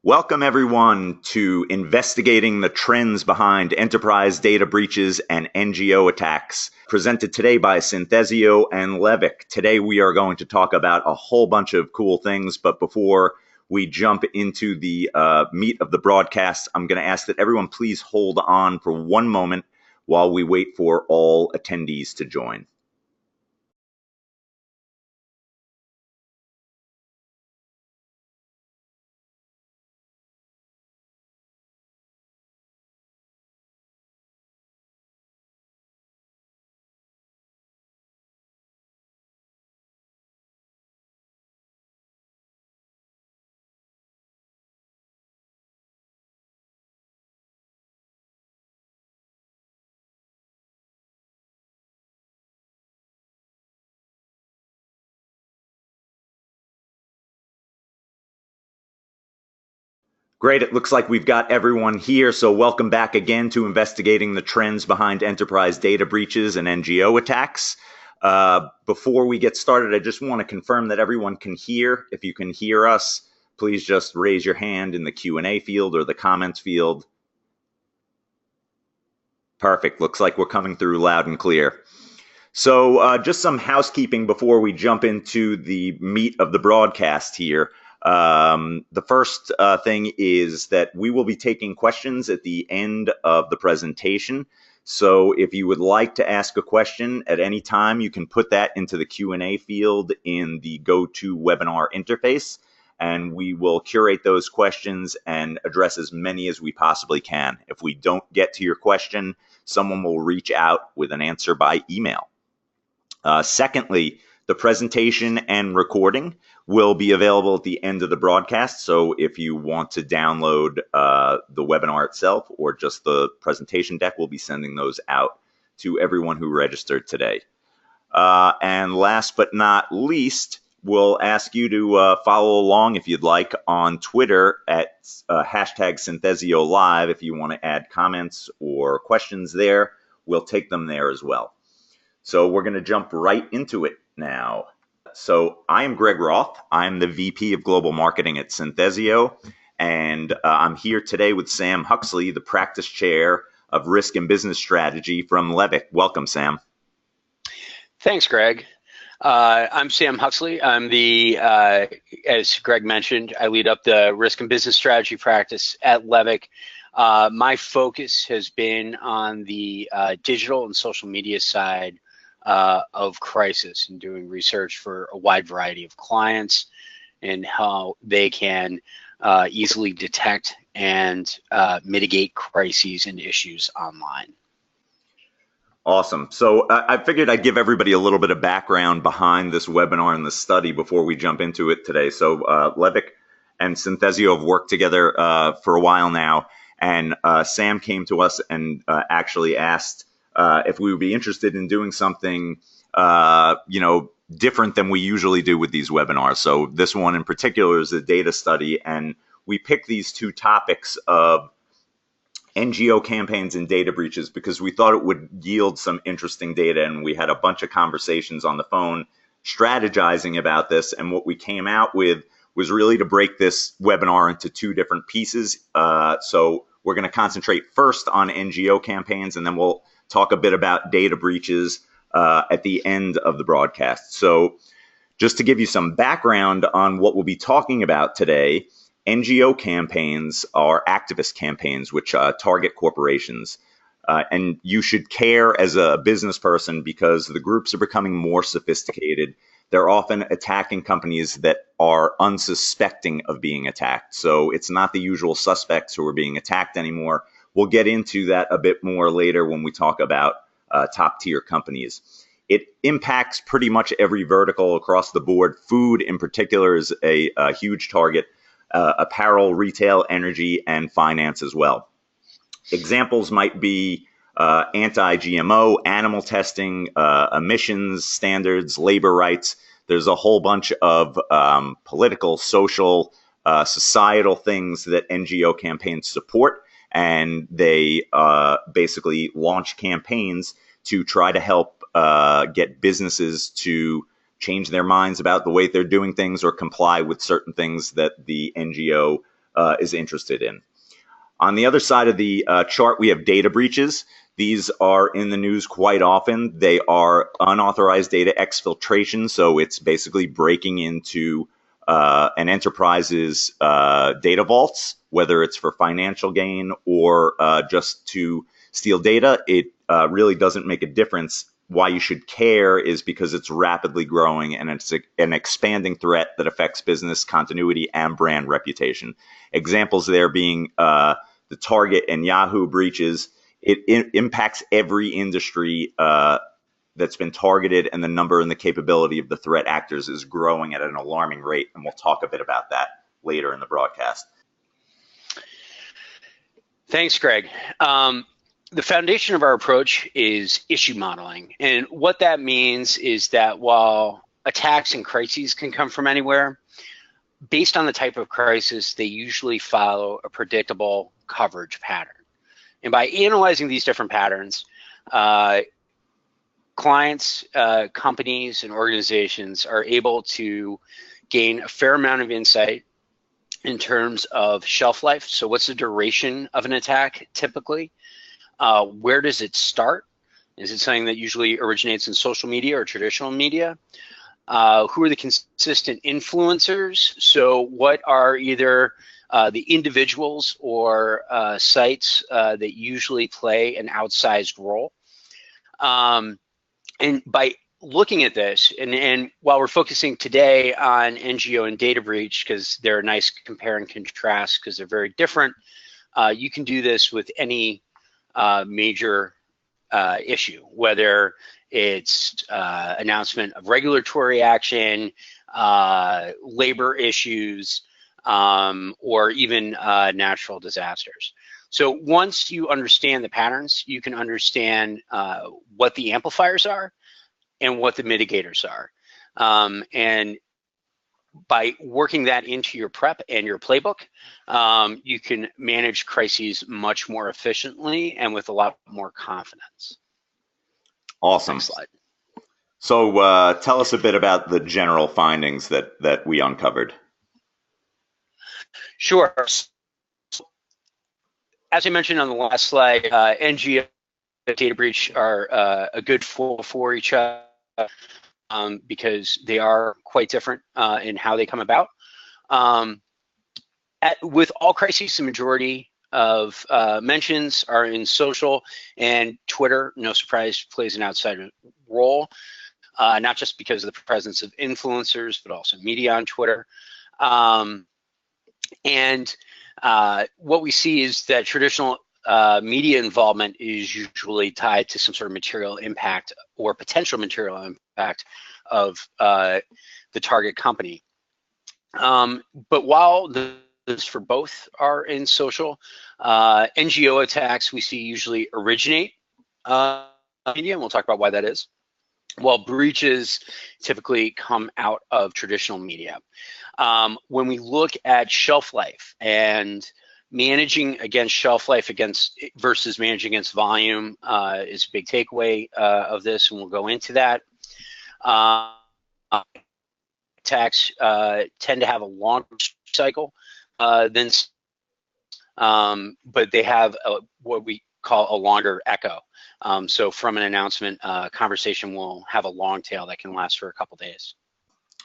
Welcome, everyone, to investigating the trends behind enterprise data breaches and NGO attacks, presented today by Synthesio and Levick. Today, we are going to talk about a whole bunch of cool things, but before we jump into the meat of the broadcast, I'm going to ask that everyone please hold on for one moment while we wait for all attendees to join. Great. It looks like we've got everyone here. So welcome back again to investigating the trends behind enterprise data breaches and NGO attacks. Before we get started, I just want to confirm that everyone can hear. If you can hear us, please just raise your hand in the Q&A field or the comments field. Perfect. Looks like we're coming through loud and clear. So just some housekeeping before we jump into the meat of the broadcast here. The first thing is that we will be taking questions at the end of the presentation. So if you would like to ask a question at any time, you can put that into the Q&A field in the GoToWebinar interface, and we will curate those questions and address as many as we possibly can. If we don't get to your question, someone will reach out with an answer by email. Secondly, the presentation and recording will be available at the end of the broadcast. So if you want to download the webinar itself or just the presentation deck, we'll be sending those out to everyone who registered today. And last but not least, we'll ask you to follow along if you'd like on Twitter at hashtag SynthesiaLive. If you want to add comments or questions there, we'll take them there as well. So we're going to jump right into it now. So I am Greg Roth. I'm the VP of Global Marketing at Synthesio, and I'm here today with Sam Huxley, the Practice Chair of Risk and Business Strategy from Levick. Welcome, Sam. Thanks, Greg. I'm Sam Huxley. I'm the, as Greg mentioned, I lead up the Risk and Business Strategy practice at Levick. My focus has been on the digital and social media side of crisis and doing research for a wide variety of clients and how they can easily detect and mitigate crises and issues online. Awesome. So I figured I'd give everybody a little bit of background behind this webinar and this study before we jump into it today. So Levick and Synthesio have worked together for a while now, and Sam came to us and actually asked if we would be interested in doing something, different than we usually do with these webinars. So this one in particular is a data study, and we picked these two topics of NGO campaigns and data breaches because we thought it would yield some interesting data, and we had a bunch of conversations on the phone strategizing about this, and what we came out with was really to break this webinar into two different pieces. So we're going to concentrate first on NGO campaigns, and then we'll talk a bit about data breaches at the end of the broadcast. So just to give you some background on what we'll be talking about today, NGO campaigns are activist campaigns which target corporations. And you should care as a business person because the groups are becoming more sophisticated. They're often attacking companies that are unsuspecting of being attacked. So it's not the usual suspects who are being attacked anymore. We'll get into that a bit more later when we talk about top tier companies. It impacts pretty much every vertical across the board. Food in particular is a huge target. Apparel, retail, energy, and finance as well. Examples might be anti-GMO, animal testing, emissions standards, labor rights. There's a whole bunch of political, social, societal things that NGO campaigns support, and they basically launch campaigns to try to help get businesses to change their minds about the way they're doing things or comply with certain things that the NGO is interested in. On the other side of the chart, we have data breaches. These are in the news quite often. They are unauthorized data exfiltration, so it's basically breaking into an enterprise's data vaults, whether it's for financial gain or just to steal data. It really doesn't make a difference. Why you should care is because it's rapidly growing and it's an expanding threat that affects business continuity and brand reputation. Examples there being the Target and Yahoo breaches. It impacts every industry that's been targeted, and the number and the capability of the threat actors is growing at an alarming rate, and we'll talk a bit about that later in the broadcast. Thanks, Greg. The foundation of our approach is issue modeling. And what that means is that while attacks and crises can come from anywhere, based on the type of crisis, they usually follow a predictable coverage pattern. And by analyzing these different patterns, clients, companies, and organizations are able to gain a fair amount of insight in terms of shelf life. So what's the duration of an attack typically? Where does it start? Is it something that usually originates in social media or traditional media? Who are the consistent influencers? So what are either the individuals or sites that usually play an outsized role? And by looking at this, and while we're focusing today on NGO and data breach, because they're a nice compare and contrast because they're very different, you can do this with any major issue, whether it's announcement of regulatory action, labor issues, or even natural disasters. So once you understand the patterns, you can understand what the amplifiers are and what the mitigators are. And by working that into your prep and your playbook, you can manage crises much more efficiently and with a lot more confidence. Awesome. Next slide. So tell us a bit about the general findings that we uncovered. Sure. As I mentioned on the last slide, NGO and data breach are a good for each other because they are quite different in how they come about. With all crises, the majority of mentions are in social, and Twitter, no surprise, plays an outside role, not just because of the presence of influencers, but also media on Twitter. And what we see is that traditional media involvement is usually tied to some sort of material impact or potential material impact of the target company. But while this for both are in social, NGO attacks we see usually originate media, and we'll talk about why that is, while breaches typically come out of traditional media. When we look at shelf life and managing against shelf life versus managing against volume is a big takeaway of this, and we'll go into that. Attacks tend to have a longer cycle than, but they have what we call a longer echo. So from an announcement, conversation will have a long tail that can last for a couple days.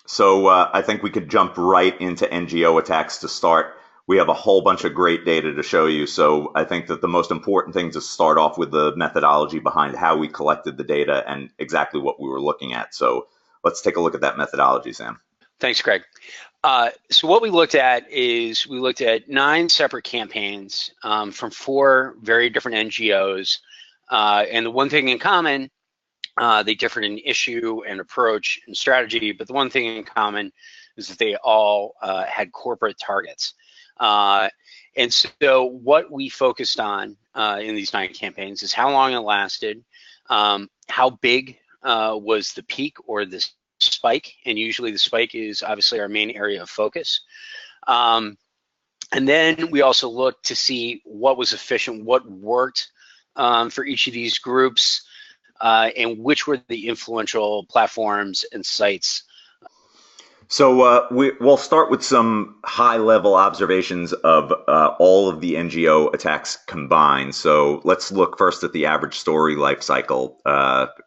So I think we could jump right into NGO attacks to start. We have a whole bunch of great data to show you. So I think that the most important thing to start off with the methodology behind how we collected the data and exactly what we were looking at. So let's take a look at that methodology, Sam. Thanks, Greg. So what we looked at is we looked at 9 separate campaigns from 4 very different NGOs. And the one thing in common, they differed in issue and approach and strategy, but the one thing in common is that they all had corporate targets. And so what we focused on in these 9 campaigns is how long it lasted, how big was the peak or the spike, and usually the spike is obviously our main area of focus. And then we also looked to see what was efficient, what worked for each of these groups, and which were the influential platforms and sites. So we'll start with some high-level observations of all of the NGO attacks combined. So let's look first at the average story life cycle.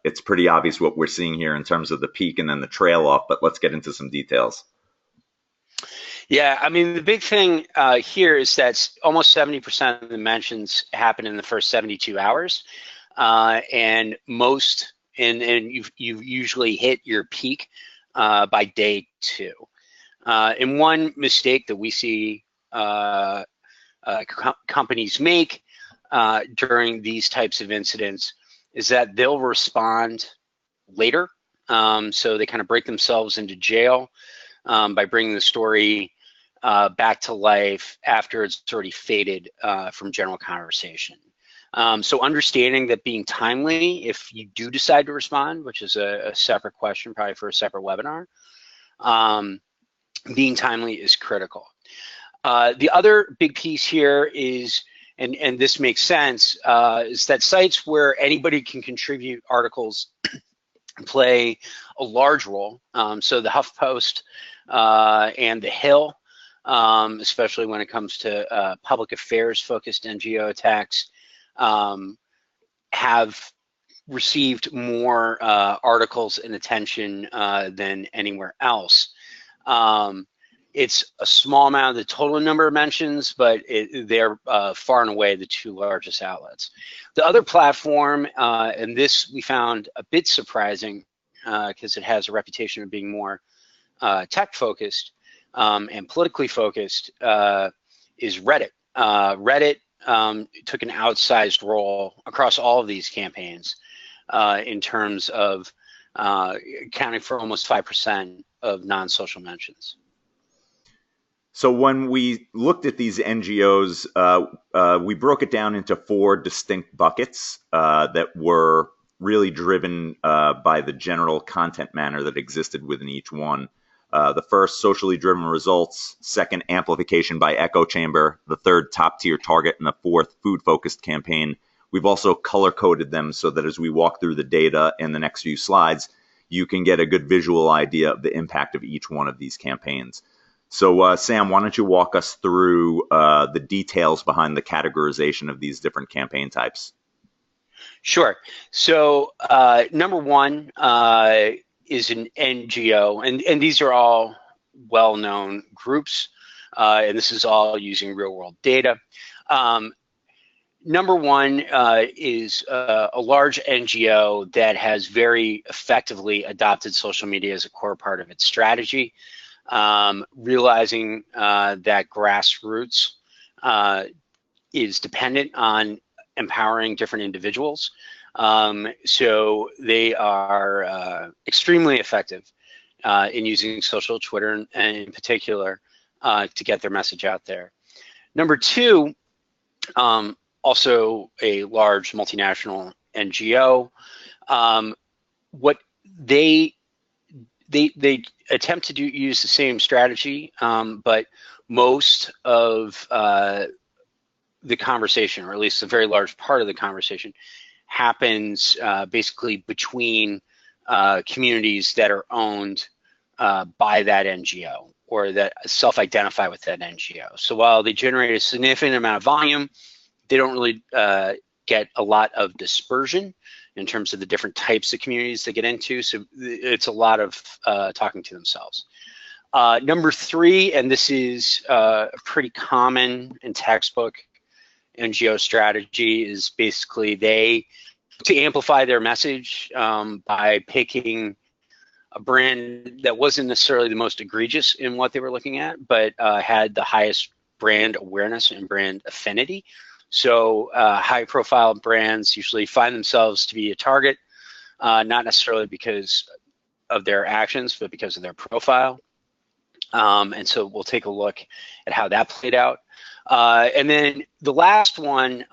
It's pretty obvious what we're seeing here in terms of the peak and then the trail off, but let's get into some details. Yeah, I mean, the big thing here is that almost 70% of the mentions happen in the first 72 hours. And you've usually hit your peak by day 2. And one mistake that we see companies make during these types of incidents is that they'll respond later. So they kind of break themselves into jail by bringing the story back to life after it's already faded from general conversation. So understanding that being timely, if you do decide to respond, which is a separate question, probably for a separate webinar, being timely is critical. The other big piece here is, and this makes sense, is that sites where anybody can contribute articles play a large role. So the HuffPost and the Hill, especially when it comes to public affairs focused NGO attacks, have received more articles and attention than anywhere else. It's a small amount of the total number of mentions, but they're far and away the 2 largest outlets. The other platform, and this we found a bit surprising because it has a reputation of being more tech focused and politically focused, is Reddit. Reddit took an outsized role across all of these campaigns in terms of accounting for almost 5% of non-social mentions. So when we looked at these NGOs, we broke it down into 4 distinct buckets that were really driven by the general content manner that existed within each one. The first, socially driven results. Second, amplification by echo chamber. The third, top-tier target. And the fourth, food-focused campaign. We've also color-coded them so that as we walk through the data in the next few slides, you can get a good visual idea of the impact of each one of these campaigns. So, Sam, why don't you walk us through the details behind the categorization of these different campaign types? Sure. So, number one is an NGO, and these are all well-known groups, and this is all using real-world data. Number one is a large NGO that has very effectively adopted social media as a core part of its strategy. Realizing that grassroots is dependent on empowering different individuals. So they are extremely effective in using social, Twitter in particular, to get their message out there. Number two, also a large multinational NGO. What they attempt to use the same strategy, but most of the conversation, or at least a very large part of the conversation, happens basically between communities that are owned by that NGO or that self-identify with that NGO. So while they generate a significant amount of volume, they don't really get a lot of dispersion in terms of the different types of communities they get into. So it's a lot of talking to themselves. Number three, and this is pretty common in textbook NGO strategy, is basically to amplify their message by picking a brand that wasn't necessarily the most egregious in what they were looking at, but had the highest brand awareness and brand affinity. So high profile brands usually find themselves to be a target, not necessarily because of their actions, but because of their profile. And so we'll take a look at how that played out. And then the last one,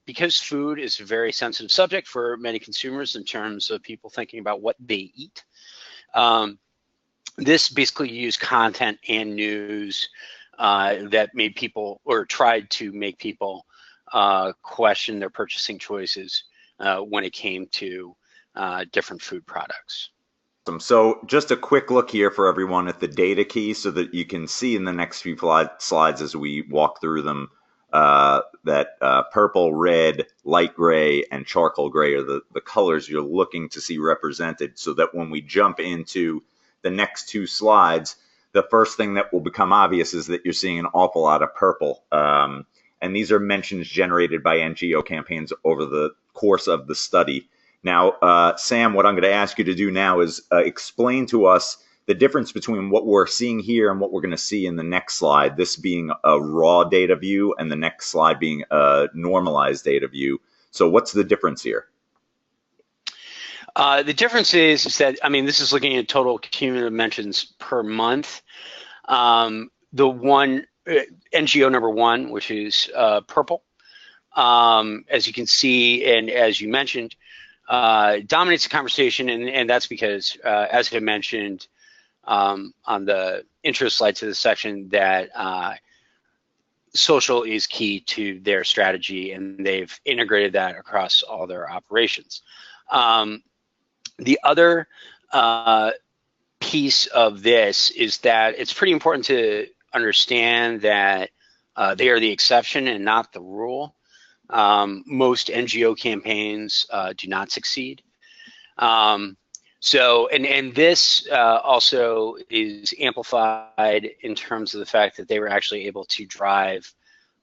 because food is a very sensitive subject for many consumers in terms of people thinking about what they eat, this basically used content and news that made people, or tried to make people, question their purchasing choices when it came to different food products. So just a quick look here for everyone at the data key so that you can see in the next few slides as we walk through them that purple, red, light gray, and charcoal gray are the colors you're looking to see represented, so that when we jump into the next two slides, the first thing that will become obvious is that you're seeing an awful lot of purple. And these are mentions generated by NGO campaigns over the course of the study. Now, Sam, what I'm going to ask you to do now is explain to us the difference between what we're seeing here and what we're going to see in the next slide, this being a raw data view and the next slide being a normalized data view. So what's the difference here? The difference is that, I mean, this is looking at total cumulative mentions per month. The one, NGO number one, which is purple, as you can see, and as you mentioned, dominates the conversation, and that's because, as I mentioned on the intro slide to this section, that social is key to their strategy, and they've integrated that across all their operations. The other piece of this is that it's pretty important to understand that they are the exception and not the rule. Most NGO campaigns do not succeed. So, and this also is amplified in terms of the fact that they were actually able to drive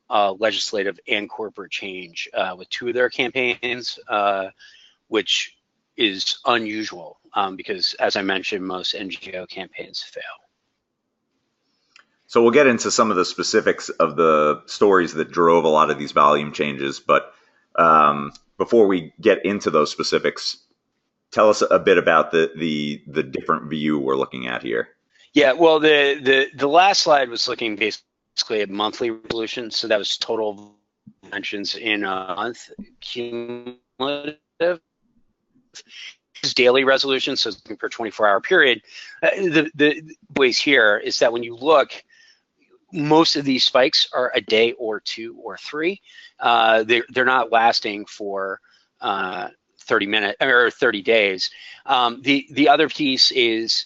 legislative and corporate change with two of their campaigns, which is unusual because, as I mentioned, most NGO campaigns fail. So we'll get into some of the specifics of the stories that drove a lot of these volume changes, but before we get into those specifics, tell us a bit about the different view we're looking at here. Yeah, well, the last slide was looking basically at monthly resolution, so that was total mentions in a month cumulative. Daily resolution, so per 24-hour period. The ways here is that when you look, most of these spikes are a day or two or three. They're not lasting for 30 minutes or 30 days. The other piece is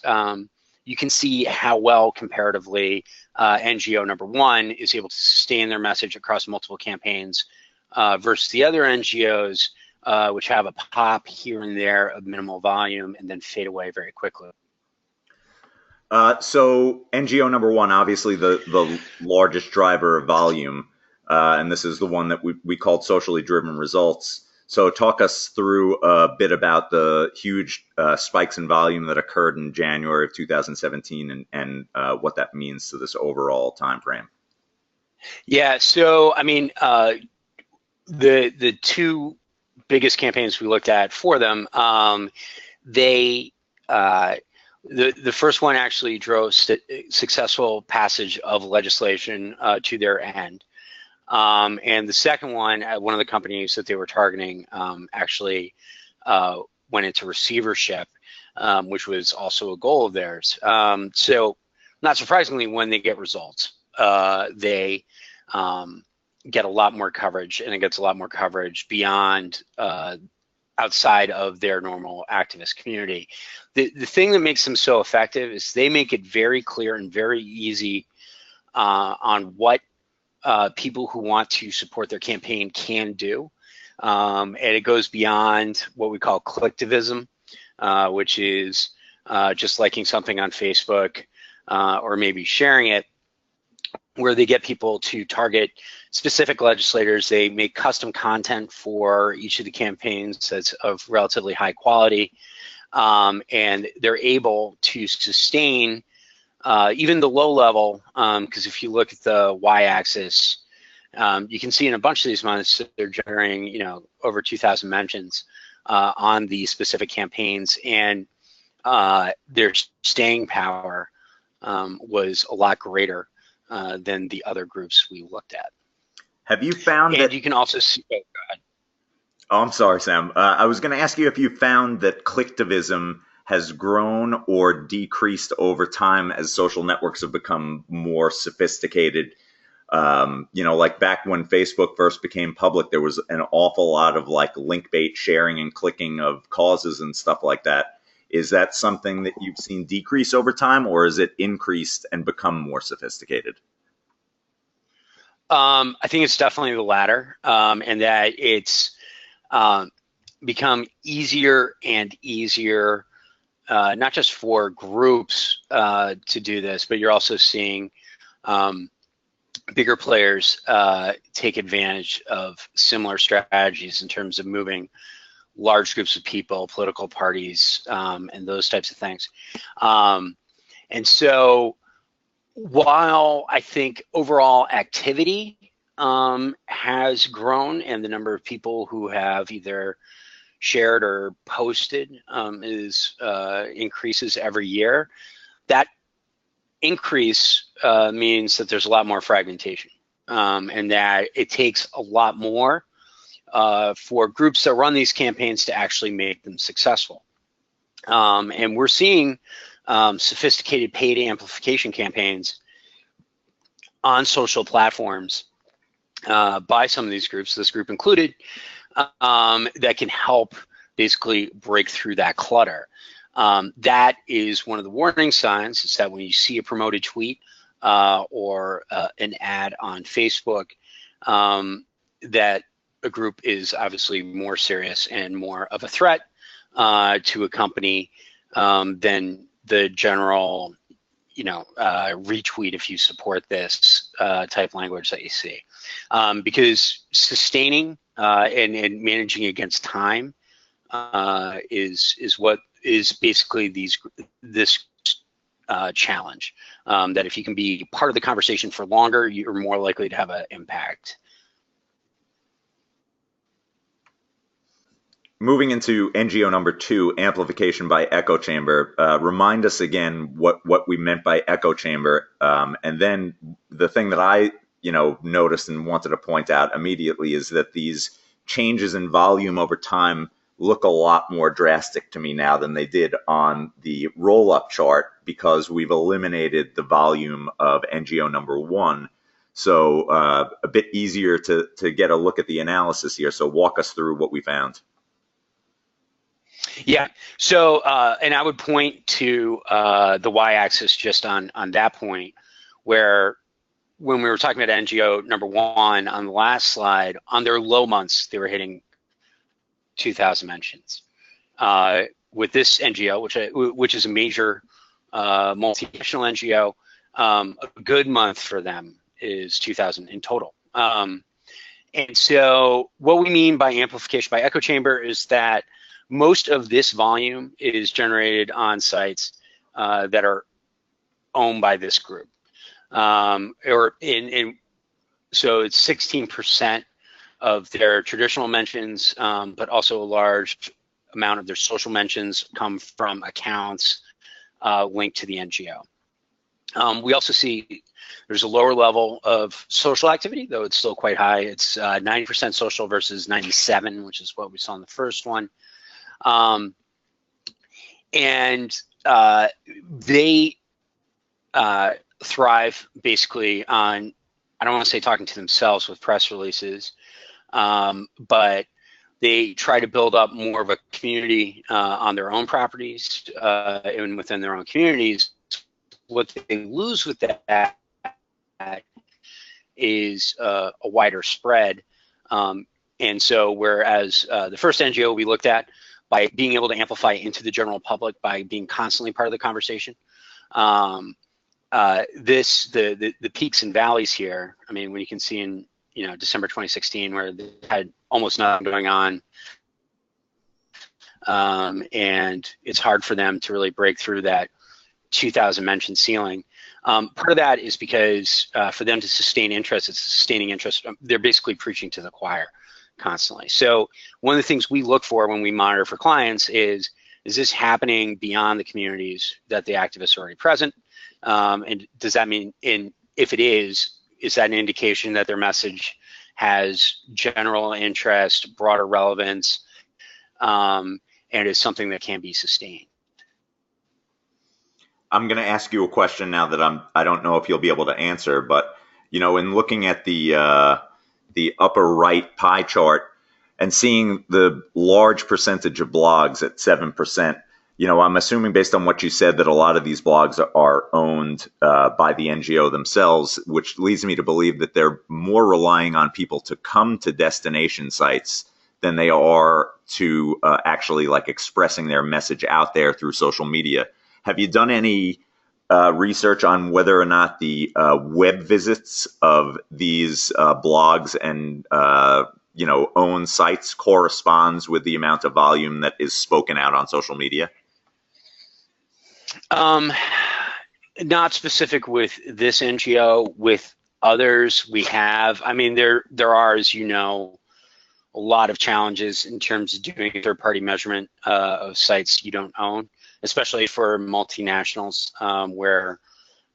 you can see how well comparatively NGO number one is able to sustain their message across multiple campaigns versus the other NGOs, which have a pop here and there of minimal volume and then fade away very quickly. So NGO number one, obviously the largest driver of volume, and this is the one that we called socially driven results. So talk us through a bit about the huge spikes in volume that occurred in January of 2017 and what that means to this overall time frame. Yeah, so I mean, the two biggest campaigns we looked at for them, the first one actually drove successful passage of legislation to their end. And the second one, one of the companies that they were targeting actually went into receivership, which was also a goal of theirs. So not surprisingly, when they get results, they get a lot more coverage, and it gets a lot more coverage beyond outside of their normal activist community. The thing that makes them so effective is they make it very clear and very easy on what people who want to support their campaign can do. And it goes beyond what we call collectivism, which is just liking something on Facebook or maybe sharing it, where they get people to target specific legislators. They make custom content for each of the campaigns that's of relatively high quality, and they're able to sustain even the low level, because if you look at the y-axis, you can see in a bunch of these months that they're generating, over 2,000 mentions on the specific campaigns, and their staying power was a lot greater than the other groups we looked at. Have you found that you can also see? Oh, go ahead. Oh, I'm sorry, Sam. I was going to ask you if you found that collectivism has grown or decreased over time as social networks have become more sophisticated. Like back when Facebook first became public, there was an awful lot of like link bait sharing and clicking of causes and stuff like that. Is that something that you've seen decrease over time, or is it increased and become more sophisticated? I think it's definitely the latter, and that it's become easier and easier, not just for groups to do this, but you're also seeing bigger players take advantage of similar strategies in terms of moving large groups of people, political parties, and those types of things. And so while I think overall activity has grown and the number of people who have either shared or posted increases every year, that increase means that there's a lot more fragmentation, and that it takes a lot more for groups that run these campaigns to actually make them successful. And we're seeing sophisticated paid amplification campaigns on social platforms by some of these groups, this group included, that can help basically break through that clutter. That is one of the warning signs, is that when you see a promoted tweet or an ad on Facebook, that a group is obviously more serious and more of a threat to a company than the general, retweet if you support this type language that you see. Because sustaining and managing against time is what is basically this challenge. That if you can be part of the conversation for longer, you're more likely to have an impact. Moving into NGO number 2, amplification by echo chamber. Remind us again what we meant by echo chamber, and then the thing that I noticed and wanted to point out immediately is that these changes in volume over time look a lot more drastic to me now than they did on the roll-up chart, because we've eliminated the volume of NGO number 1. So a bit easier to get a look at the analysis here. So walk us through what we found. Yeah, so and I would point to the y-axis just on that point, where when we were talking about NGO number 1 on the last slide, on their low months, they were hitting 2,000 mentions. With this NGO, which is a major multinational NGO, a good month for them is 2,000 in total. And so what we mean by amplification by echo chamber is that most of this volume is generated on sites that are owned by this group. So it's 16% of their traditional mentions, but also a large amount of their social mentions come from accounts linked to the NGO. We also see there's a lower level of social activity, though it's still quite high. It's 90% social versus 97, which is what we saw in the first one. And they thrive basically on, I don't want to say talking to themselves with press releases, but they try to build up more of a community on their own properties and within their own communities. What they lose with that is a wider spread. And so whereas the first NGO we looked at, by being able to amplify into the general public, by being constantly part of the conversation, the peaks and valleys here, I mean, when you can see in December 2016, where they had almost nothing going on, and it's hard for them to really break through that 2,000 mention ceiling. Part of that is because for them to sustain interest, it's sustaining interest. They're basically preaching to the choir constantly. So one of the things we look for when we monitor for clients is this happening beyond the communities that the activists are already present? And does that mean, if it is that an indication that their message has general interest, broader relevance, and is something that can be sustained? I'm going to ask you a question now that I don't know if you'll be able to answer, but in looking at the upper right pie chart and seeing the large percentage of blogs at 7%, I'm assuming based on what you said that a lot of these blogs are owned by the NGO themselves, which leads me to believe that they're more relying on people to come to destination sites than they are to actually like expressing their message out there through social media. Have you done any research on whether or not the web visits of these blogs and own sites corresponds with the amount of volume that is spoken out on social media? Not specific with this NGO. With others, we have. I mean, there are, as you know, a lot of challenges in terms of doing third-party measurement of sites you don't own, especially for multinationals, where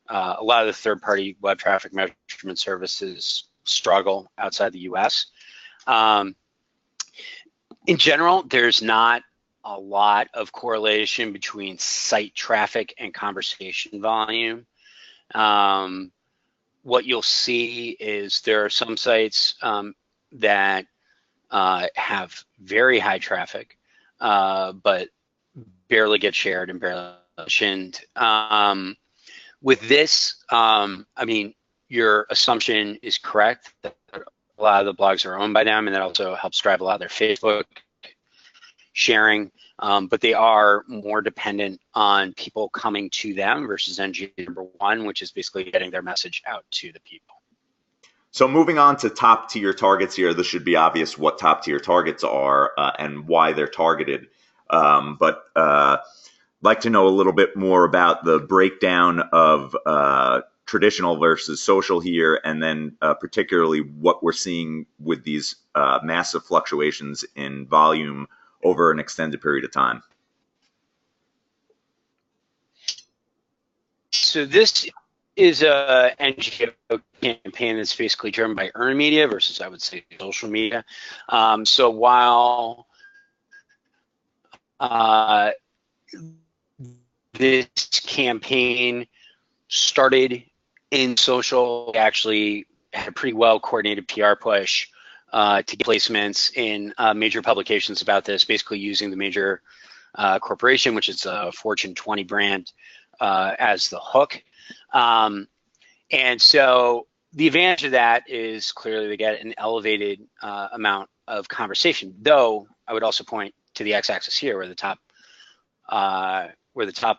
a lot of the third-party web traffic measurement services struggle outside the US. In general, there's not a lot of correlation between site traffic and conversation volume. What you'll see is there are some sites that have very high traffic, but barely get shared and barely mentioned. With this, I mean, your assumption is correct that a lot of the blogs are owned by them, and that also helps drive a lot of their Facebook sharing, but they are more dependent on people coming to them versus NGO number one, which is basically getting their message out to the people. So moving on to top tier targets here, this should be obvious what top tier targets are and why they're targeted. But I'd like to know a little bit more about the breakdown of traditional versus social here, and then particularly what we're seeing with these massive fluctuations in volume over an extended period of time. So this is a NGO campaign that's basically driven by earned media versus, I would say, social media. So while this campaign started in social, actually had a pretty well coordinated PR push to get placements in major publications about this, basically using the major corporation, which is a Fortune 20 brand, as the hook. And so the advantage of that is clearly they get an elevated amount of conversation, though I would also point to the x-axis here where the top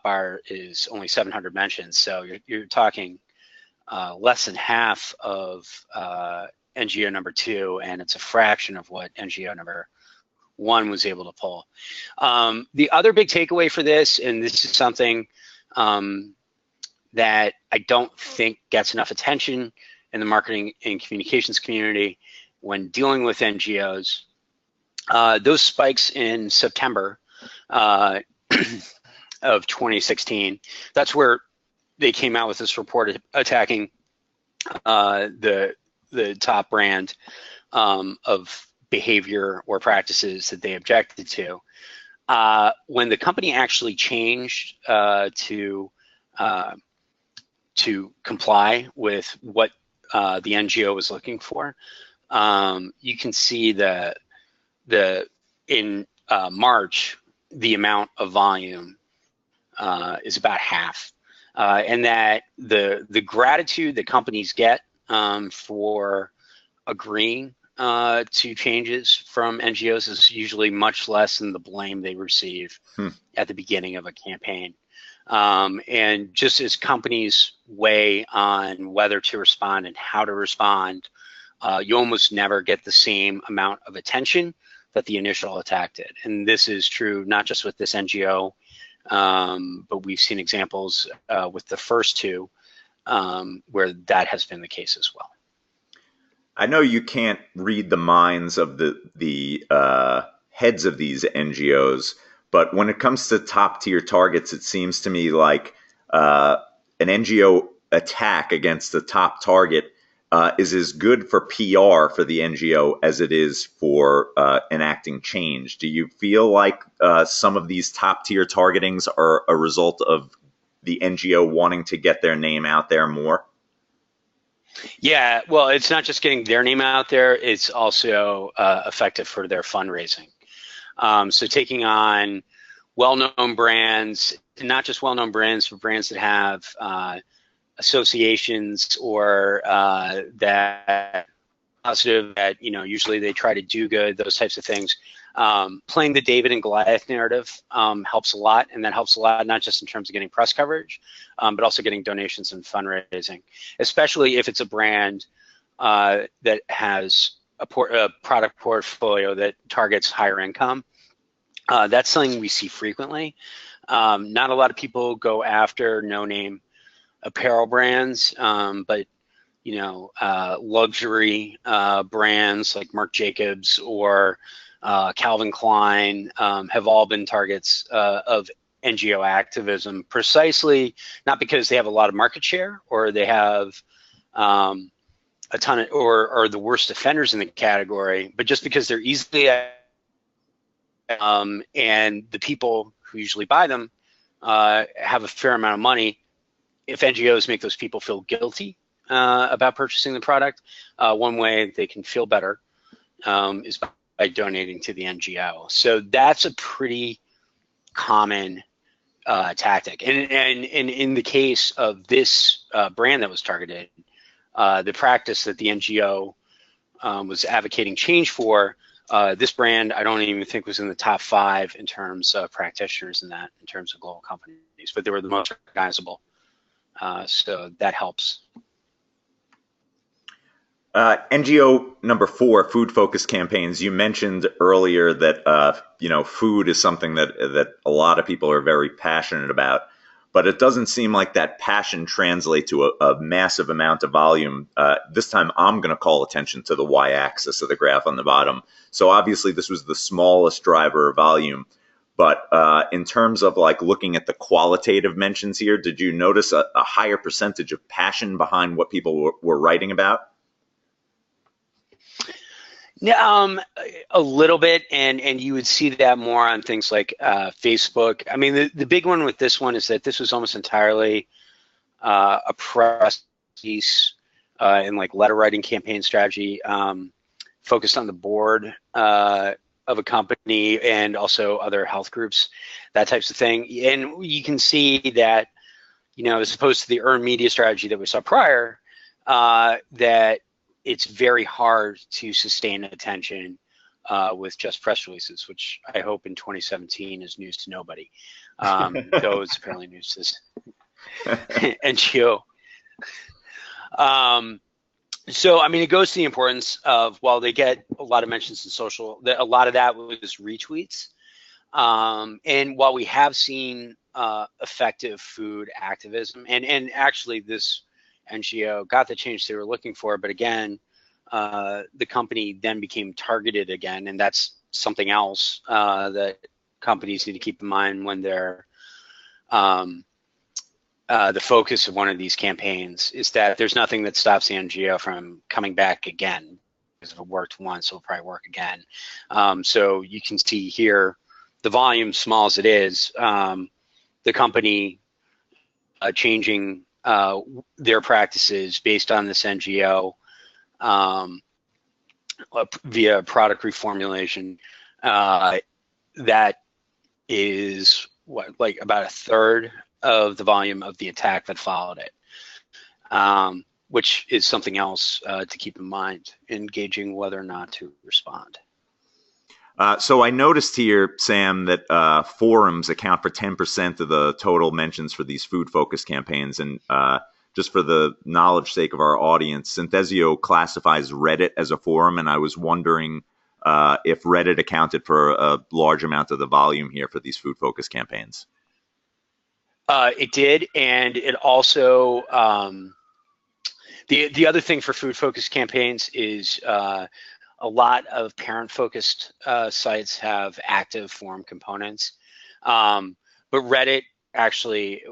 bar is only 700 mentions. So you're talking less than half of NGO number 2, and it's a fraction of what NGO number 1 was able to pull. The other big takeaway for this, and this is something that I don't think gets enough attention in the marketing and communications community when dealing with NGOs, those spikes in September of 2016, that's where they came out with this report attacking the top brand of behavior or practices that they objected to. When the company actually changed to comply with what the NGO was looking for, you can see that in March, the amount of volume is about half, and that the gratitude that companies get for agreeing to changes from NGOs is usually much less than the blame they receive at the beginning of a campaign. And just as companies weigh on whether to respond and how to respond, you almost never get the same amount of attention that the initial attack did. And this is true not just with this NGO, but we've seen examples with the first two where that has been the case as well. I know you can't read the minds of the heads of these NGOs, but when it comes to top tier targets, it seems to me like an NGO attack against the top target is as good for PR for the NGO as it is for enacting change. Do you feel like some of these top tier targetings are a result of the NGO wanting to get their name out there more? Yeah, well, it's not just getting their name out there, it's also effective for their fundraising. So taking on well-known brands, and not just well-known brands, but brands that have associations or that positive, that usually they try to do good, those types of things. Playing the David and Goliath narrative helps a lot, and that helps a lot not just in terms of getting press coverage, but also getting donations and fundraising, especially if it's a brand that has a product portfolio that targets higher income. That's something we see frequently. Not a lot of people go after no-name apparel brands, but luxury brands like Marc Jacobs or Calvin Klein have all been targets of NGO activism, precisely not because they have a lot of market share or they have a ton of, or are the worst offenders in the category, but just because they're easily and the people who usually buy them have a fair amount of money. If NGOs make those people feel guilty about purchasing the product, one way they can feel better is by donating to the NGO. So that's a pretty common tactic. And in the case of this brand that was targeted, the practice that the NGO was advocating change for, this brand, I don't even think was in the top 5 in terms of practitioners in terms of global companies, but they were the most recognizable. So that helps. NGO number 4, food-focused campaigns. You mentioned earlier that food is something that a lot of people are very passionate about, but it doesn't seem like that passion translates to a massive amount of volume. This time, I'm going to call attention to the y-axis of the graph on the bottom. So obviously, this was the smallest driver of volume. But in terms of looking at the qualitative mentions here, did you notice a higher percentage of passion behind what people were writing about? Yeah, a little bit, and you would see that more on things like Facebook. I mean, the big one with this one is that this was almost entirely a press piece and letter writing campaign strategy focused on the board of a company and also other health groups, that types of thing. And you can see that, as opposed to the earned media strategy that we saw prior, that it's very hard to sustain attention with just press releases, which I hope in 2017 is news to nobody, though it's apparently news to NGO. So, I mean, it goes to the importance of, while they get a lot of mentions in social, a lot of that was retweets. And while we have seen effective food activism, and actually this NGO got the change they were looking for, but again, the company then became targeted again, and that's something else that companies need to keep in mind when they're the focus of one of these campaigns, is that there's nothing that stops the NGO from coming back again. Because if it worked once, it'll probably work again. So you can see here, the volume, small as it is, the company changing their practices based on this NGO via product reformulation. That is about 1/3 of the volume of the attack that followed it, which is something else to keep in mind in gauging whether or not to respond. So I noticed here, Sam, that forums account for 10% of the total mentions for these food-focused campaigns. And just for the knowledge sake of our audience, Synthesio classifies Reddit as a forum, and I was wondering if Reddit accounted for a large amount of the volume here for these food-focused campaigns. It did, and it also the other thing for food-focused campaigns is a lot of parent-focused sites have active forum components, but Reddit actually,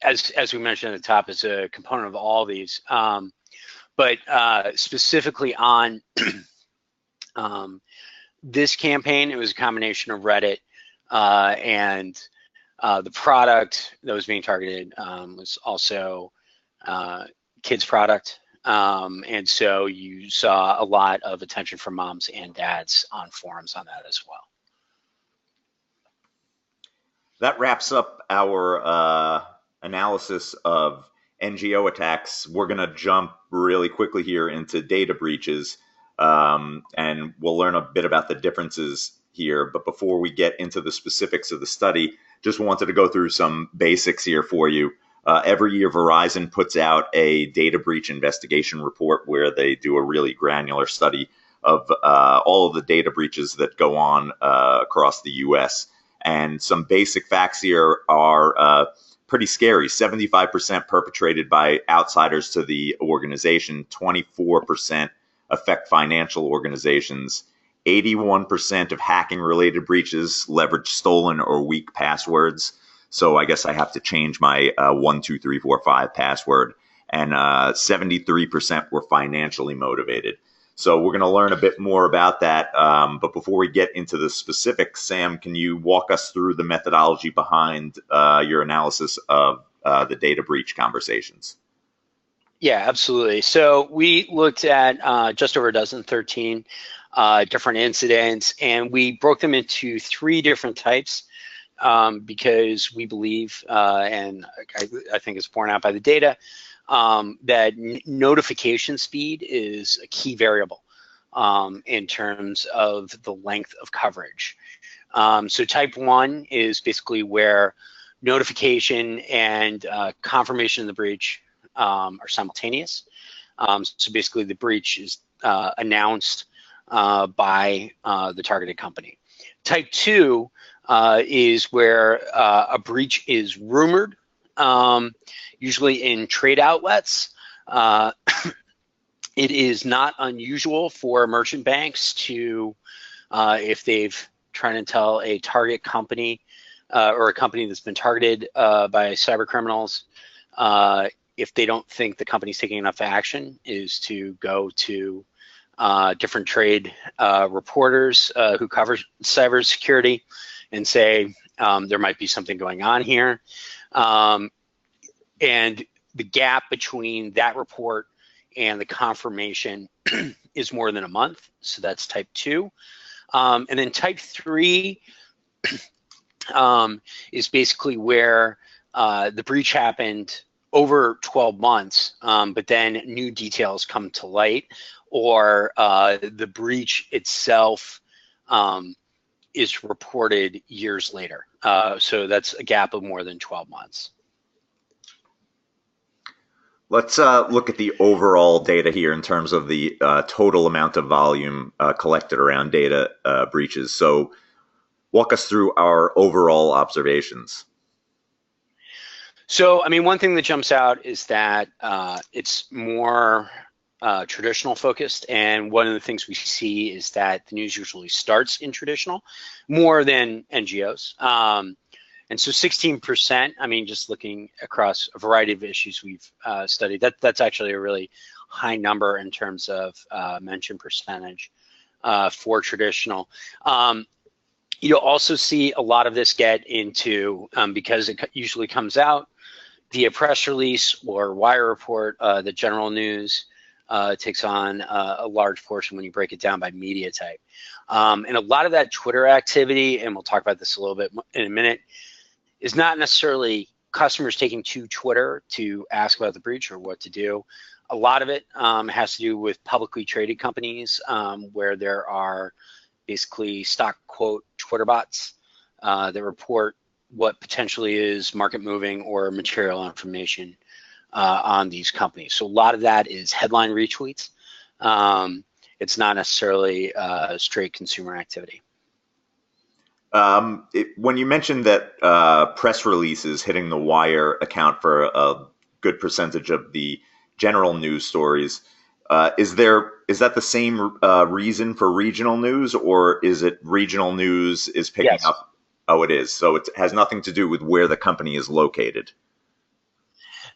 as we mentioned at the top, is a component of all these. But specifically on this campaign, it was a combination of Reddit and the product that was being targeted was also kids product. And so you saw a lot of attention from moms and dads on forums on that as well. that wraps up our analysis of NGO attacks. We're going to jump really quickly here into data breaches, and we'll learn a bit about the differences here. But before we get into the specifics of the study, just wanted to go through some basics here for you. Every year, Verizon puts out a data breach investigation report where they do a really granular study of all of the data breaches that go on across the U.S. And some basic facts here are pretty scary. 75% perpetrated by outsiders to the organization, 24% affect financial organizations, 81% of hacking-related breaches leverage stolen or weak passwords. So I guess I have to change my 12345 password. And 73% were financially motivated. So we're going to learn a bit more about that. But before we get into the specifics, Sam, can you walk us through the methodology behind your analysis of the data breach conversations? Yeah, absolutely. So we looked at just over a dozen, 13 different incidents, and we broke them into 3 different types because we believe, and I think it's borne out by the data, that notification speed is a key variable in terms of the length of coverage. So type 1 is basically where notification and confirmation of the breach are simultaneous. So basically the breach is announced by the targeted company. Type 2 is where a breach is rumored, usually in trade outlets. It is not unusual for merchant banks to, if they've trying to tell a target company or a company that's been targeted by cyber criminals, if they don't think the company's taking enough action, is to go to different trade reporters who cover cybersecurity and say there might be something going on here. And the gap between that report and the confirmation is more than a month. So that's type 2. And then type 3 is basically where the breach happened over 12 months, but then new details come to light, or the breach itself is reported years later. So that's a gap of more than 12 months. Let's look at the overall data here in terms of the total amount of volume collected around data breaches. So walk us through our overall observations. So, I mean, one thing that jumps out is that it's more traditional focused, and one of the things we see is that the news usually starts in traditional more than NGOs. And so 16%, I mean, just looking across a variety of issues we've studied, that's actually a really high number in terms of mention percentage for traditional. You'll also see a lot of this get into, because it usually comes out via press release or wire report, the general news takes on a large portion when you break it down by media type. And a lot of that Twitter activity, and we'll talk about this a little bit in a minute, is not necessarily customers taking to Twitter to ask about the breach or what to do. A lot of it has to do with publicly traded companies where there are basically stock quote Twitter bots that report what potentially is market moving or material information on these companies. So a lot of that is headline retweets. It's not necessarily straight consumer activity. When you mentioned that press releases hitting the wire account for a good percentage of the general news stories, is that the same reason for regional news, or is it regional news is picking up? Oh, it is. So it has nothing to do with where the company is located.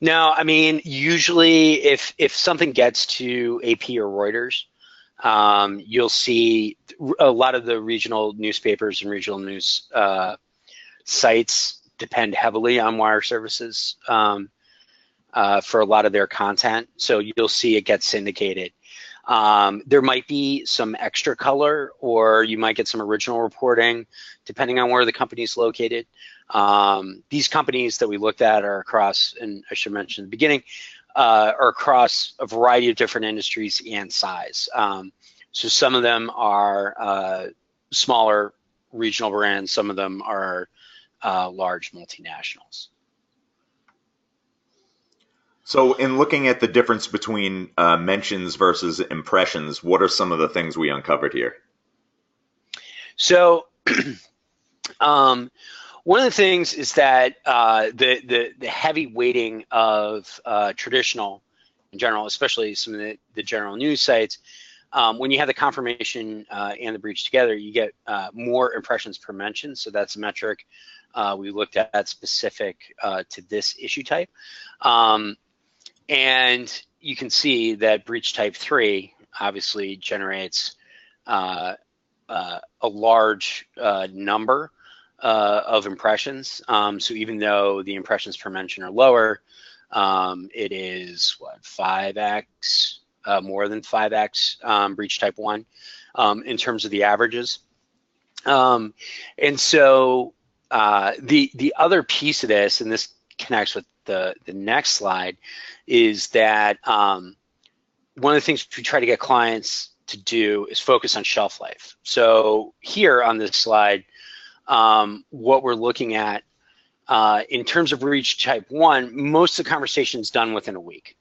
No, I mean, usually if something gets to AP or Reuters, you'll see a lot of the regional newspapers and regional news sites depend heavily on wire services for a lot of their content. So you'll see it get syndicated. There might be some extra color, or you might get some original reporting, depending on where the company is located. These companies that we looked at are across, and I should mention at the beginning, are across a variety of different industries and size. So some of them are smaller regional brands, some of them are large multinationals. So in looking at the difference between mentions versus impressions, what are some of the things we uncovered here? So one of the things is that the heavy weighting of traditional in general, especially some of the general news sites, when you have the confirmation and the breach together, you get more impressions per mention. So that's a metric we looked at specific to this issue type. And you can see that breach type 3 obviously generates a large number of impressions. So even though the impressions per mention are lower, it is what, 5x, more than 5x breach type 1 in terms of the averages. And so the other piece of this, and this connects with the next slide, is that one of the things we try to get clients to do is focus on shelf life. So here on this slide, what we're looking at in terms of breach type 1, most of the conversation is done within a week.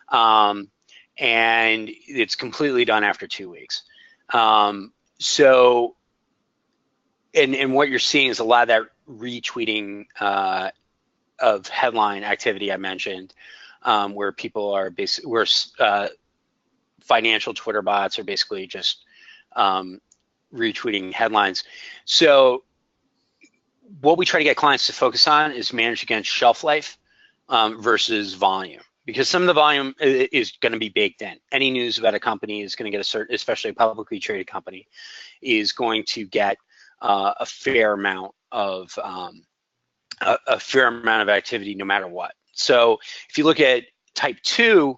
And it's completely done after 2 weeks. So, and what you're seeing is a lot of that retweeting of headline activity I mentioned, where people are basically, where financial Twitter bots are basically just retweeting headlines. So what we try to get clients to focus on is manage against shelf life versus volume, because some of the volume is going to be baked in. Any news about a company is going to get a certain, especially a publicly traded company, is going to get a fair amount of activity no matter what. So if you look at type 2,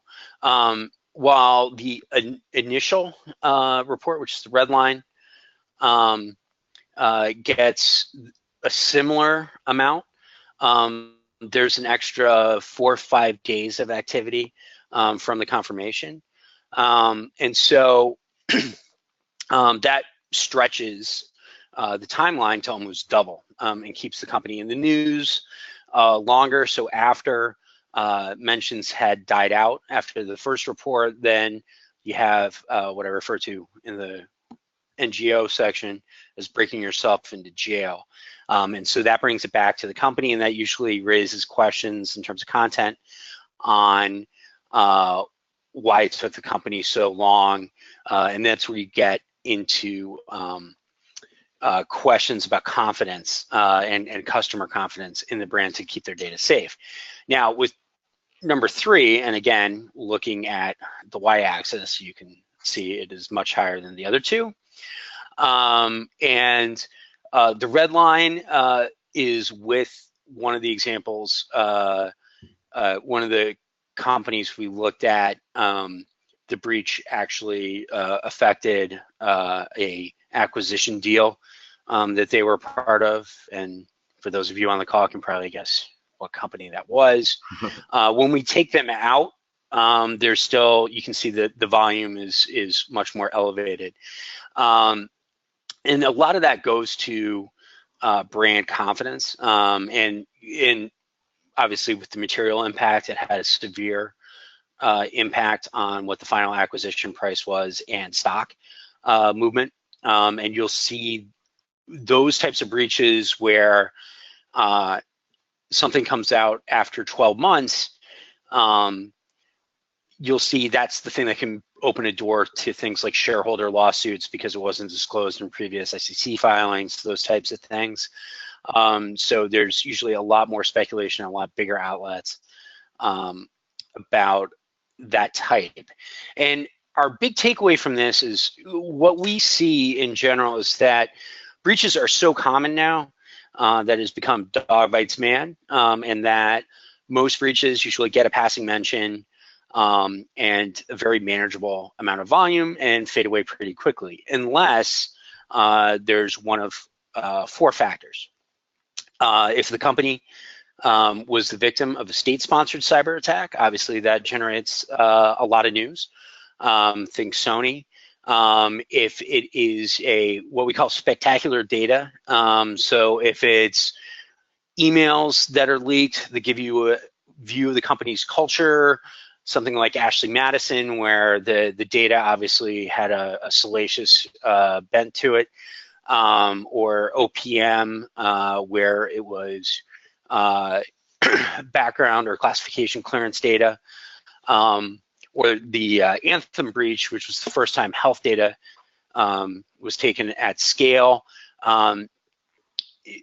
while the initial report, which is the red line, gets a similar amount, there's an extra 4 or 5 days of activity from the confirmation. And so that stretches the timeline to almost double and keeps the company in the news longer. So after mentions had died out after the first report, then you have what I refer to in the NGO section as breaking yourself into jail. And so that brings it back to the company, and that usually raises questions in terms of content on why it took the company so long. And that's where you get into questions about confidence and customer confidence in the brand to keep their data safe. Now with number 3, and again, looking at the y-axis, you can see it is much higher than the other 2. And the red line is with one of the examples, one of the companies we looked at, the breach actually affected a acquisition deal that they were part of. And for those of you on the call can probably guess what company that was. When we take them out, there's still, you can see that the volume is much more elevated. And a lot of that goes to brand confidence. And obviously with the material impact, it had a severe impact on what the final acquisition price was and stock movement. And you'll see those types of breaches where something comes out after 12 months, you'll see that's the thing that can open a door to things like shareholder lawsuits because it wasn't disclosed in previous SEC filings, those types of things. So there's usually a lot more speculation, a lot bigger outlets about that type. And our big takeaway from this is what we see in general is that breaches are so common now that has become dog bites man, and that most breaches usually get a passing mention and a very manageable amount of volume and fade away pretty quickly, unless there's one of 4 factors. If the company was the victim of a state-sponsored cyber attack, obviously that generates a lot of news. Think Sony. If it is what we call spectacular data, so if it's emails that are leaked that give you a view of the company's culture, something like Ashley Madison, where the data obviously had a salacious bent to it, or OPM, where it was background or classification clearance data, or the Anthem breach, which was the first time health data was taken at scale.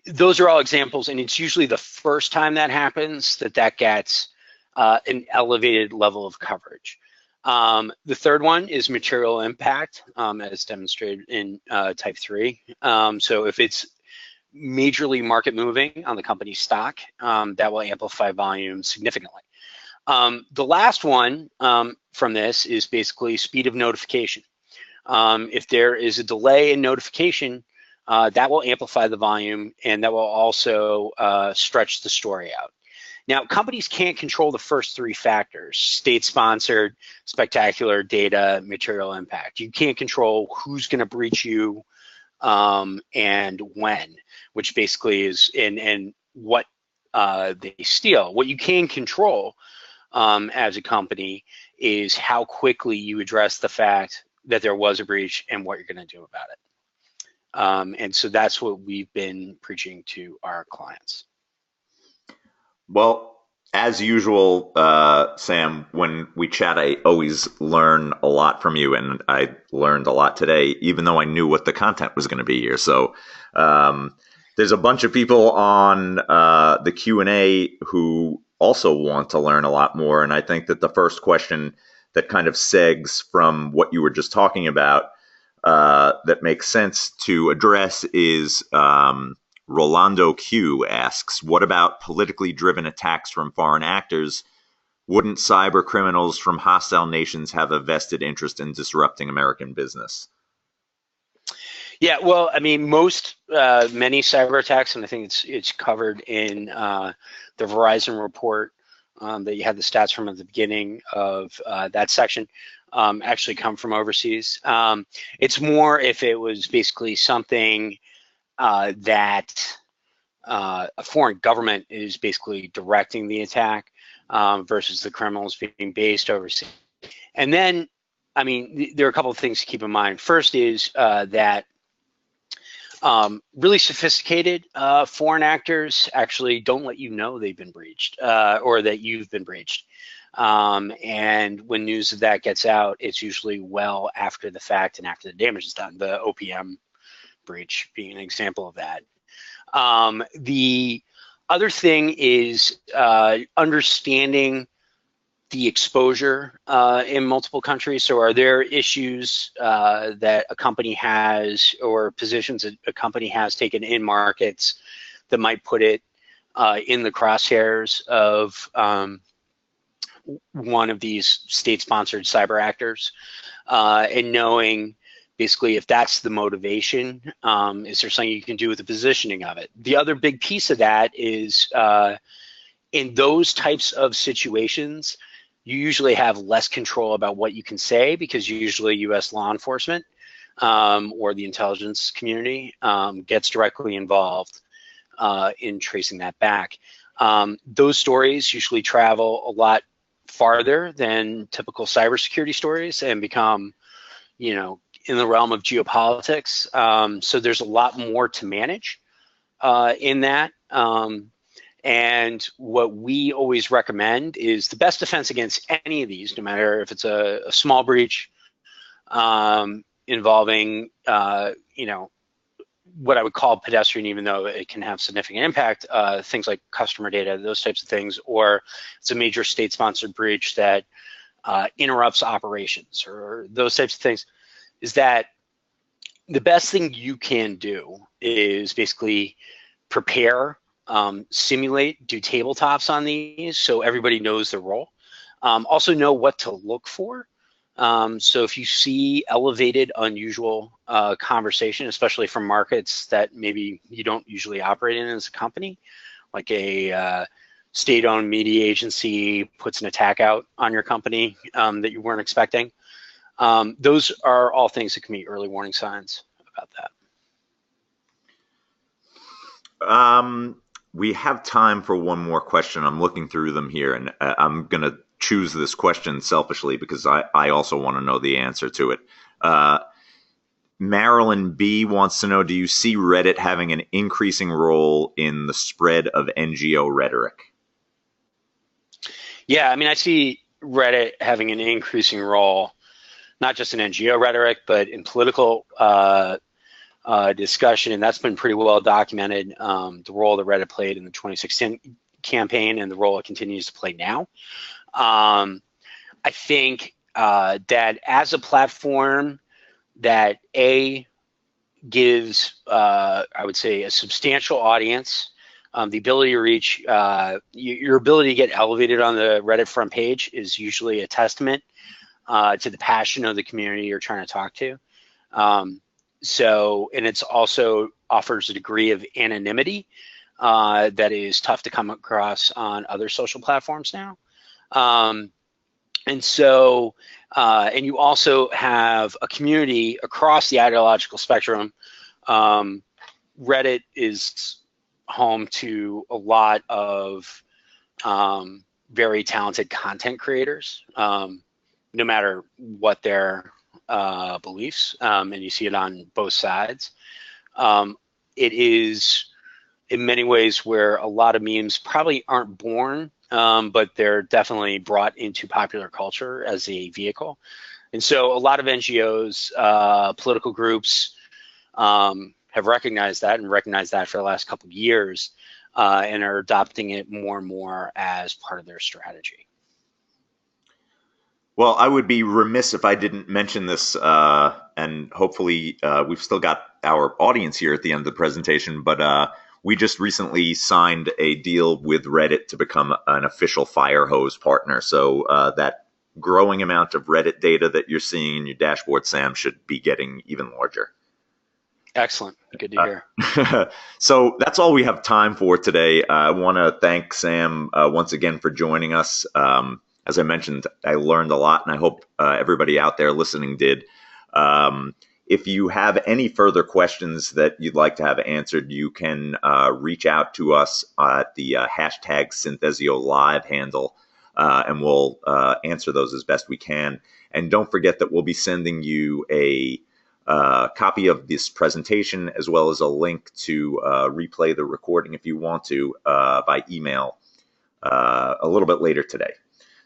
Those are all examples, and it's usually the first time that happens that gets an elevated level of coverage. The third one is material impact, as demonstrated in type 3. So if it's majorly market moving on the company's stock, that will amplify volume significantly. The last one from this is basically speed of notification. If there is a delay in notification, that will amplify the volume, and that will also stretch the story out. Now, companies can't control the first three factors: state-sponsored, spectacular data, material impact. You can't control who's going to breach you and when, which basically is and what they steal. What you can control as a company is how quickly you address the fact that there was a breach and what you're going to do about it. And so that's what we've been preaching to our clients. Well, as usual, Sam, when we chat, I always learn a lot from you, and I learned a lot today, even though I knew what the content was going to be here. So there's a bunch of people on the Q&A who also want to learn a lot more, and I think that the first question that kind of segs from what you were just talking about that makes sense to address is Rolando Q asks, what about politically driven attacks from foreign actors? Wouldn't cyber criminals from hostile nations have a vested interest in disrupting American business? Yeah, well, I mean, many cyber attacks, and I think it's covered in the Verizon report that you had the stats from at the beginning of that section, actually come from overseas. It's more if it was basically something that a foreign government is basically directing the attack versus the criminals being based overseas. And then, I mean, there are a couple of things to keep in mind. First is that really sophisticated foreign actors actually don't let you know they've been breached or that you've been breached. And when news of that gets out, it's usually well after the fact and after the damage is done. The OPM breach being an example of that. The other thing is understanding the exposure in multiple countries. So are there issues that a company has or positions a company has taken in markets that might put it in the crosshairs of one of these state-sponsored cyber actors, and knowing basically if that's the motivation, is there something you can do with the positioning of it? The other big piece of that is in those types of situations, you usually have less control about what you can say because usually U.S. law enforcement or the intelligence community gets directly involved in tracing that back. Those stories usually travel a lot farther than typical cybersecurity stories and become, you know, in the realm of geopolitics. So there's a lot more to manage in that. And what we always recommend is the best defense against any of these, no matter if it's a small breach involving, you know, what I would call pedestrian, even though it can have significant impact, things like customer data, those types of things, or it's a major state-sponsored breach that interrupts operations or those types of things, is that the best thing you can do is basically prepare, simulate, do tabletops on these so everybody knows their role. Also know what to look for So if you see elevated, unusual conversation, especially from markets that maybe you don't usually operate in as a company, like a state-owned media agency puts an attack out on your company that you weren't expecting, those are all things that can be early warning signs about that. We have time for one more question. I'm looking through them here, and I'm going to choose this question selfishly because I also want to know the answer to it. Marilyn B wants to know, do you see Reddit having an increasing role in the spread of NGO rhetoric? Yeah, I mean, I see Reddit having an increasing role, not just in NGO rhetoric, but in political discussion, and that's been pretty well documented, the role that Reddit played in the 2016 campaign and the role it continues to play now. I think that as a platform that gives, I would say, a substantial audience, the ability to reach, your ability to get elevated on the Reddit front page is usually a testament to the passion of the community you're trying to talk to. And it's also offers a degree of anonymity that is tough to come across on other social platforms now. And you also have a community across the ideological spectrum. Reddit is home to a lot of very talented content creators, no matter what their beliefs, and you see it on both sides. It is in many ways where a lot of memes probably aren't born, but they're definitely brought into popular culture as a vehicle. And so a lot of NGOs, political groups have recognized that for the last couple of years and are adopting it more and more as part of their strategy. Well, I would be remiss if I didn't mention this, and hopefully we've still got our audience here at the end of the presentation, but we just recently signed a deal with Reddit to become an official Firehose partner. So that growing amount of Reddit data that you're seeing in your dashboard, Sam, should be getting even larger. Excellent. Good to hear. So that's all we have time for today. I want to thank Sam once again for joining us. As I mentioned, I learned a lot, and I hope everybody out there listening did. If you have any further questions that you'd like to have answered, you can reach out to us at the hashtag SynthesiaLive handle, and we'll answer those as best we can. And don't forget that we'll be sending you a copy of this presentation as well as a link to replay the recording if you want to by email a little bit later today.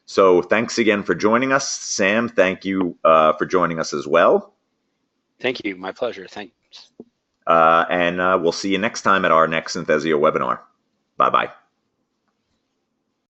So thanks again for joining us. Sam, thank you for joining us as well. Thank you. My pleasure. Thanks. And we'll see you next time at our next Synthesia webinar. Bye-bye.